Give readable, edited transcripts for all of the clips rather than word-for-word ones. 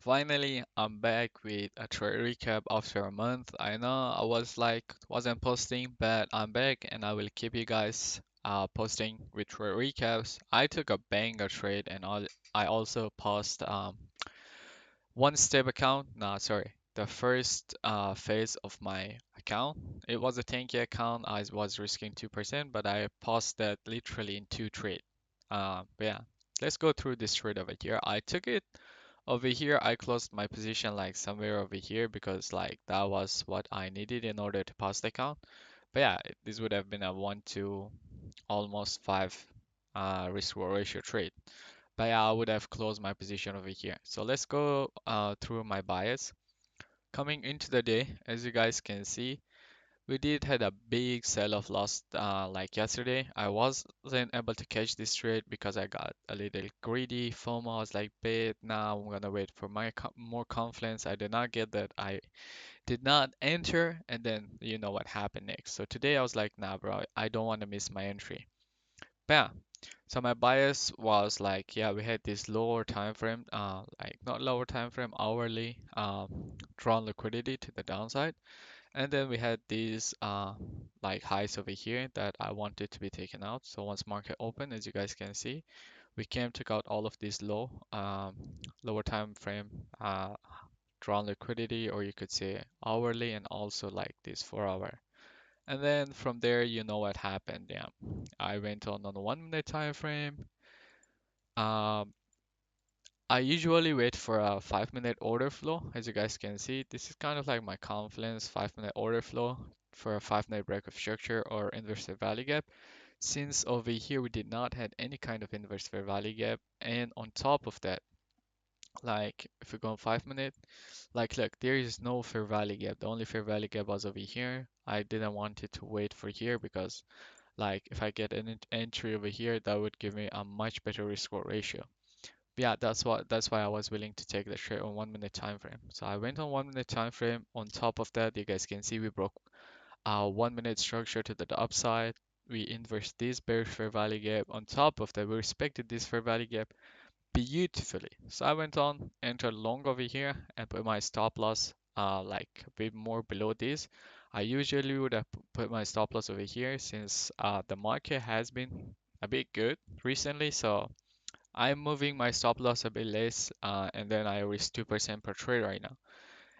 Finally, I'm back with a trade recap after a month. I know I wasn't posting, but I'm back and I will keep you guys posting with trade recaps. I took a banger trade and I also post one step account. No, sorry, the first phase of my account. It was a 10K account. I was risking 2%, but I paused that literally in two trade. But yeah, let's go through this trade over here. I took it over here. I closed my position like somewhere over here because like that was what I needed in order to pass the account. But yeah, this would have been a 1 to almost 5 risk reward ratio trade. But yeah, I would have closed my position over here. So let's go through my bias. Coming into the day, as you guys can see, we did had a big sell-off last like yesterday. I wasn't able to catch this trade because I got a little greedy. FOMO, I was like, bet now I'm gonna wait for my more confidence. I did not get that. I did not enter, and then you know what happened next. So today I was like, nah, bro, I don't want to miss my entry. Bam. So my bias was like, yeah, we had this lower time frame, like not lower time frame, hourly, drawn liquidity to the downside. And then we had these like highs over here that I wanted to be taken out. So once market opened, as you guys can see, we came took out all of these lower time frame drawn liquidity, or you could say hourly, and also like this 4 hour. And then from there, you know what happened. Yeah, I went on a 1 minute time frame. Um, I usually wait for a 5 minute order flow. As you guys can see, this is kind of like my confidence 5 minute order flow for a 5 minute break of structure or inverse fair value gap. Since over here we did not had any kind of inverse fair value gap, and on top of that, like if we go on 5 minute, like look, there is no fair value gap. The only fair value gap was over here. I didn't want it to wait for here because like if I get an entry over here, that would give me a much better risk reward ratio. Yeah, that's why I was willing to take the trade on 1 minute time frame. So I went on 1 minute time frame. On top of that, you guys can see we broke 1 minute structure to the upside. We inversed this bearish fair value gap. On top of that, we respected this fair value gap beautifully. So I went on, entered long over here, and put my stop loss like a bit more below this. I usually would have put my stop loss over here since the market has been a bit good recently. So I'm moving my stop loss a bit less, and then I risk 2% per trade right now.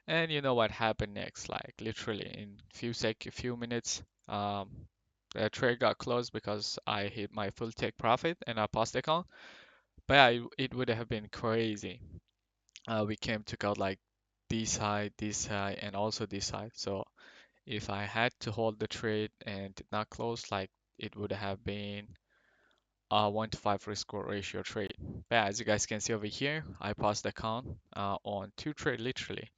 And you know what happened next? Like literally in few minutes, the trade got closed because I hit my full take profit and I passed the account. But yeah, it would have been crazy. We came took out like this high, and also this high. So if I had to hold the trade and did not close, like it would have been 1 to 5 risk score ratio trade. But yeah, as you guys can see over here, I passed the account on two trade literally.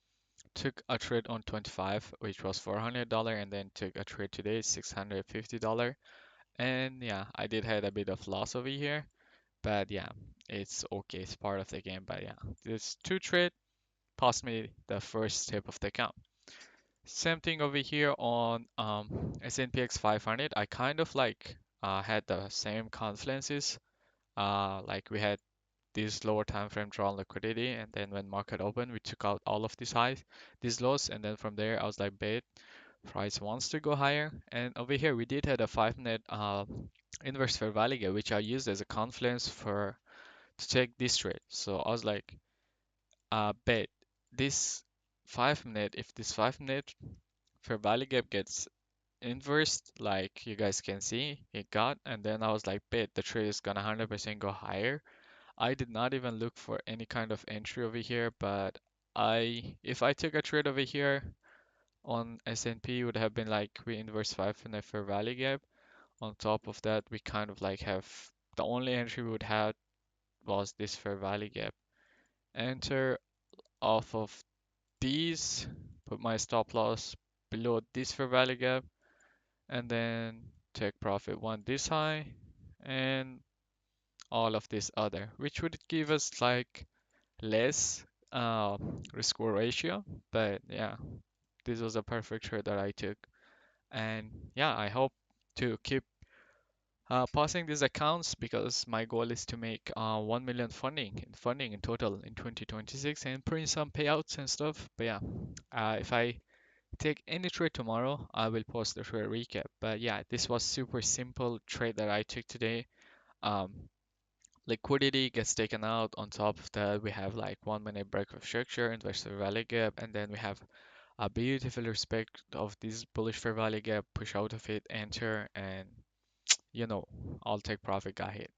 Took a trade on 25, which was $400, and then took a trade today, $650. And yeah, I did had a bit of loss over here, but yeah, it's okay. It's part of the game. But yeah, this two trade passed me the first step of the account. Same thing over here on S&P 500. I kind of like had the same confluences. Like we had this lower time frame drawn liquidity, and then when market opened, we took out all of these highs, these lows, and then from there I was like, bait, price wants to go higher. And over here we did had a 5 minute inverse fair value gap, which I used as a confluence for to take this trade. So I was like, bet this 5 minute, if this 5 minute fair value gap gets inversed, like you guys can see, it got, and then I was like, bet the trade is gonna 100% go higher. I did not even look for any kind of entry over here, but if I took a trade over here on S&P, it would have been like we inverse 5 in a fair value gap. On top of that, we kind of like have the only entry we would have was this fair value gap. Enter off of these, put my stop loss below this fair value gap, and then take profit one this high, and all of this other, which would give us like less risk reward ratio. But yeah, this was a perfect trade that I took. And yeah, I hope to keep Passing these accounts because my goal is to make 1 million funding in total in 2026 and print some payouts and stuff. But yeah, if I take any trade tomorrow, I will post the trade recap. But yeah, this was super simple trade that I took today. Um, Liquidity gets taken out. On top of that, we have like 1 minute break of structure, investor value gap, and then we have a beautiful respect of this bullish fair value gap, push out of it, enter, and you know, I'll take profit, got hit.